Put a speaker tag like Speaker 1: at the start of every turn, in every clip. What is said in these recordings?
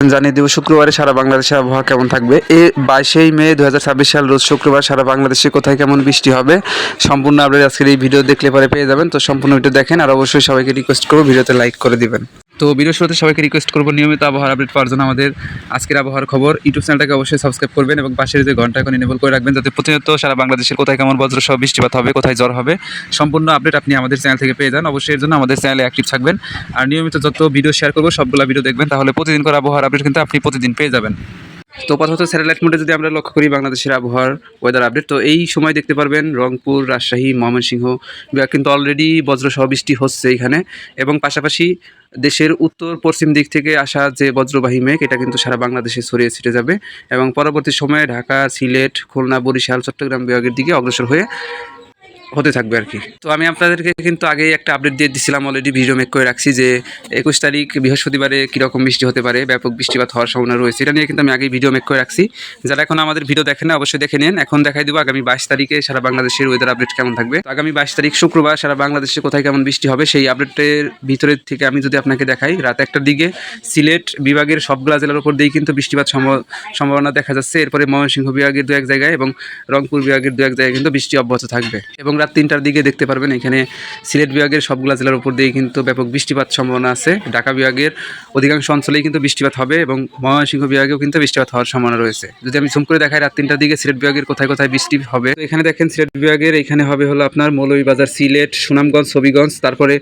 Speaker 1: জানিয়ে দেব শুক্রবারে সারা বাংলাদেশে আবহাওয়া কেমন থাকবে। 22 মে 2026 সাল রোজ শুক্রবার সারা বাংলাদেশে কোথায় কেমন বৃষ্টি হবে সম্পূর্ণ আপডেট আজকের এই ভিডিও দেখলে পরে পেয়ে যাবেন। তো সম্পূর্ণ ভিডিও দেখেন আর অবশ্যই সবাইকে রিকোয়েস্ট করবো ভিডিওতে লাইক করে দিবেন। তো ভিডিও শুরুতে সবাইকে রিকোয়েস্ট করবো নিয়মিত আবহাওয়ার আপডেট পাওয়ার জন্য আমাদের আজকের আবহাওয়ার খবর ইউটিউব চ্যানেলটাকে অবশ্যই সাবস্ক্রাইব করবেন এবং পাশের যে ঘন্টা এখন এনেবল করে রাখবেন, যাতে প্রতিনিয়ত সারা বাংলাদেশের কোথায় কেমন বজ্রসহ বৃষ্টিপাত হবে, কোথায় ঝড় হবে সম্পূর্ণ আপডেট আপনি আমাদের চ্যানেল থেকে পেয়ে যান। অবশ্যই এর জন্য আমাদের চ্যানেলে অ্যাক্টিভ থাকবেন আর নিয়মিত যত ভিডিও শেয়ার করবো সবগুলো ভিডিও দেখবেন, তাহলে প্রতিদিন করে আবহাওয়ার আপডেট কিন্তু আপনি প্রতিদিন পেয়ে যাবেন। তো প্রথমত স্যাটেলাইট মোডে যদি আমরা লক্ষ্য করি বাংলাদেশের আবহাওয়ার ওয়েদার আপডেট, তো এই সময় দেখতে পারবেন রংপুর, রাজশাহী, ময়মনসিংহ কিন্তু অলরেডি বজ্রসহ বৃষ্টি হচ্ছে এখানে, এবং পাশাপাশি দেশের উত্তর পশ্চিম দিক থেকে আসা যে বজ্রবাহী মেঘ এটা কিন্তু সারা বাংলাদেশে ছড়িয়ে ছিটে যাবে এবং পরবর্তী সময়ে ঢাকা, সিলেট, খুলনা, বরিশাল, চট্টগ্রাম বিভাগের দিকে অগ্রসর হতে থাকবে আর কি। তো আমি আপনাদেরকে কিন্তু আগেই একটা আপডেট দিয়ে দিচ্ছিলাম, অলরেডি ভিডিও মেক করে রাখছি যে 21 তারিখ বৃহস্পতিবারে কীরকম বৃষ্টি হতে পারে, ব্যাপক বৃষ্টিপাত হওয়ার সম্ভাবনা রয়েছে। এটা নিয়ে কিন্তু আমি আগেই ভিডিও মেক করে রাখছি। যারা এখন আমাদের ভিডিও দেখেন না অবশ্যই দেখে নিন। এখন দেখাই দেবো আগামী 22 তারিখে সারা বাংলাদেশের ওয়েদার আপডেট কেমন থাকবে। তো আগামী 22 তারিখ শুক্রবার সারা বাংলাদেশে কোথায় কেমন বৃষ্টি হবে সেই আপডেটের ভিতরে থেকে আমি যদি আপনাকে দেখাই, রাত 1টার দিকে সিলেট বিভাগের সবগুলা জেলার উপর দিয়েই কিন্তু বৃষ্টিপাত সম্ভাবনা দেখা যাচ্ছে। এরপরে ময়মনসিংহ বিভাগের 2-1 জায়গায় এবং রংপুর বিভাগের 2-1 জায়গায় কিন্তু বৃষ্টি অব্যাহত থাকবে এবং রাত 3টার দিকে দেখতে পারবেন এখানে সিলেট বিভাগের সবগুলা জেলার উপর দিয়ে কিন্তু ব্যাপক বৃষ্টিপাত সম্ভাবনা আছে। ঢাকা বিভাগের অধিকাংশ অঞ্চলেই কিন্তু বৃষ্টিপাত হবে এবং ময়মনসিংহ বিভাগেও কিন্তু বৃষ্টিপাত হওয়ার সম্ভাবনা রয়েছে। যদি আমি জুম করে দেখাই রাত 3টার দিকে সিলেট বিভাগের কোথায় কোথায় বৃষ্টি হবে, তো এখানে দেখেন সিলেট বিভাগের এখানে হবে হলো আপনার মৌলভীবাজার, সিলেট, সুনামগঞ্জ, হবিগঞ্জ, তারপরে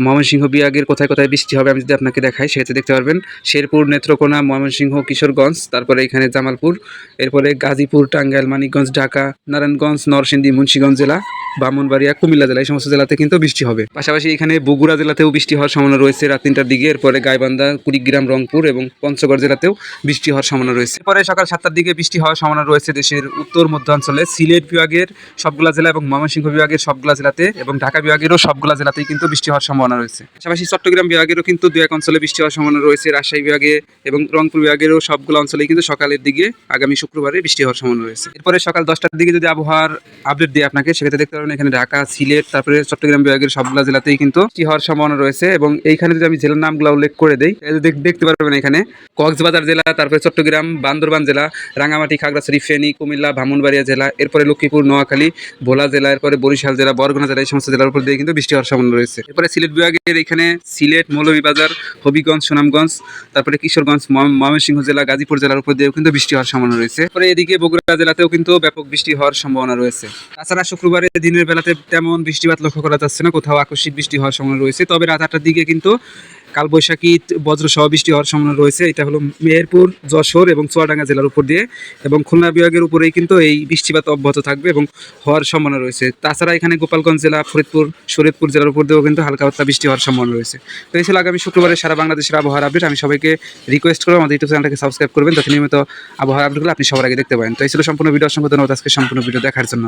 Speaker 1: ময়মনসিংহ বিভাগের কোথায় কোথায় বৃষ্টি হবে আমি যদি আপনাকে দেখাই সেক্ষেত্রে দেখতে পারবেন শেরপুর, নেত্রকোনা, ময়মনসিংহ, কিশোরগঞ্জ, তারপরে এখানে জামালপুর, এরপরে গাজীপুর, টাঙ্গাইল, মানিকগঞ্জ, ঢাকা, নারায়ণগঞ্জ, নরসিংদী, মুন্সিগঞ্জ জেলা, ব্রাহ্মণবাড়িয়া, কুমিল্লা জেলা, এই সমস্ত জেলাতে কিন্তু বৃষ্টি হবে। পাশাপাশি এখানে বগুড়া জেলাতেও বৃষ্টি হওয়ার সম্ভাবনা রয়েছে রাত 3টার দিকে। এরপরে গাইবান্ধা, কুড়িগ্রাম, রংপুর এবং পঞ্চগড় জেলাতেও বৃষ্টি হওয়ার সম্ভাবনা রয়েছে। এরপরে সকাল 7টার দিকে বৃষ্টি হওয়ার সম্ভাবনা রয়েছে দেশের উত্তর মধ্যাঞ্চলে সিলেট বিভাগের সবগুলা জেলা এবং ময়মনসিংহ বিভাগের সবগুলা জেলাতে এবং ঢাকা বিভাগেরও সবগুলা জেলাতেই কিন্তু বৃষ্টি হওয়ার সম্ভাবনা রয়েছে। পাশাপাশি চট্টগ্রাম বিভাগেরও কিন্তু 2-1 অঞ্চলে বৃষ্টি হওয়ার সম্ভাবনা রয়েছে। রাজশাহী বিভাগে এবং রংপুর বিভাগেরও সবগুলো অঞ্চলেই কিন্তু সকালের দিকে আগামী শুক্রবারে বৃষ্টি হওয়ার সম্ভাবনা রয়েছে। এরপরে সকাল 10টার দিকে যদি আবহাওয়ার আপডেট দিই আপনাকে, সেক্ষেত্রে দেখতে পারবেন এখানে ঢাকা, সিলেট, তারপরে চট্টগ্রাম বিভাগের সবগুলো জেলাতেই কিন্তু বৃষ্টি হওয়ার সম্ভাবনা রয়েছে এবং এইখানে যদি আমি জেলার নামগুলো উল্লেখ করে দেই দেখতে পারবেন এখানে কক্সবাজার জেলা, তারপরে চট্টগ্রাম, বান্দরবান জেলা, রাঙামাটি, খাগড়াছড়ি, ফেনী, কুমিল্লা, ব্রাহ্মণবাড়িয়া জেলা, এরপরে লক্ষ্মীপুর, নোয়াখালী, ভোলা জেলা, এরপরে বরিশাল জেলা, বরগুনা জেলা, এই সমস্ত জেলার উপর দিয়ে কিন্তু বৃষ্টি হওয়ার সম্ভাবনা রয়েছে। এরপরে সিলেট বিভাগের এখানে সিলেট, মৌলভীবাজার, হবিগঞ্জ, সুনামগঞ্জ, তারপরে কিশোরগঞ্জ, ময়মনসিংহ জেলা, গাজীপুর জেলার উপর দিয়েও কিন্তু বৃষ্টি হওয়ার সম্ভাবনা রয়েছে। এরপরে এদিকে বগুড়া জেলাতেও কিন্তু ব্যাপক বৃষ্টি হওয়ার সম্ভাবনা রয়েছে। তাছাড়া শুক্রবারে দিনের বেলাতে তেমন বৃষ্টিপাত লক্ষ্য করা যাচ্ছে না, কোথাও আকস্মিক বৃষ্টি হওয়ার সম্ভাবনা রয়েছে। তবে রাত 8টার দিকে কিন্তু কালবৈশাখী বজ্রসহ বৃষ্টি হওয়ার সম্ভাবনা রয়েছে। এটা হলো মেহেরপুর, যশোর এবং চুয়াডাঙ্গা জেলার উপর দিয়ে এবং খুলনা বিভাগের উপরেই কিন্তু এই বৃষ্টিপাত অব্যাহত থাকবে এবং হওয়ার সম্ভাবনা রয়েছে। তাছাড়া এখানে গোপালগঞ্জ জেলা, ফরিদপুর, শরীয়তপুর জেলার উপর দিয়েও কিন্তু হালকা পাতলা বৃষ্টি হওয়ার সম্ভাবনা রয়েছে। তো এই ছিল আগামী শুক্রবারে সারা বাংলাদেশের আবহাওয়ার আপডেট। আমি সবাইকে রিকোয়েস্ট করবো আমাদের ইউটিউব চ্যানেলটাকে সাবস্ক্রাইব করবেন, যাতে নিয়মিত আবহাওয়ার আপডেটগুলো আপনি সবার আগে দেখতে পারেন। তো এই ছিল সম্পূর্ণ ভিডিও। অসংখ্য ধন্যবাদ আজকে সম্পূর্ণ ভিডিও দেখার জন্য।